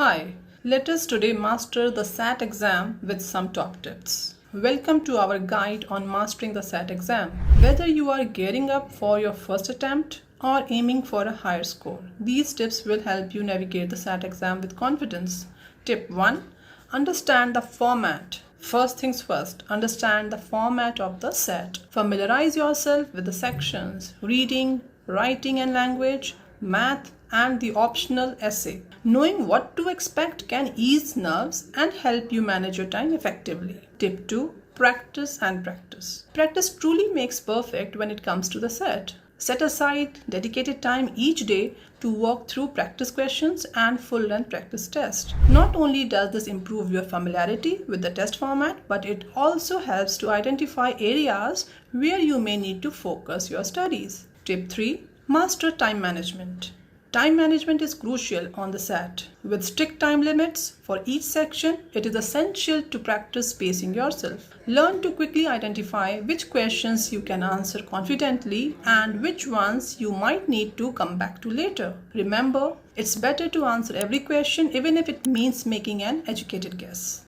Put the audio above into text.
Hi, let us today master the SAT exam with some top tips. Welcome to our guide on mastering the SAT exam. Whether you are gearing up for your first attempt or aiming for a higher score, these tips will help you navigate the SAT exam with confidence. Tip 1. Understand the format. First things first, understand the format of the SAT. Familiarize yourself with the sections, reading, writing and language, math, and the optional essay. Knowing what to expect can ease nerves and help you manage your time effectively. Tip 2. Practice and practice. Practice truly makes perfect when it comes to the SAT. Set aside dedicated time each day to walk through practice questions and full-length practice test. Not only does this improve your familiarity with the test format, but it also helps to identify areas where you may need to focus your studies. Tip 3. Master time management. Time management is crucial on the SAT. With strict time limits for each section, it is essential to practice pacing yourself. Learn to quickly identify which questions you can answer confidently and which ones you might need to come back to later. Remember, it's better to answer every question even if it means making an educated guess.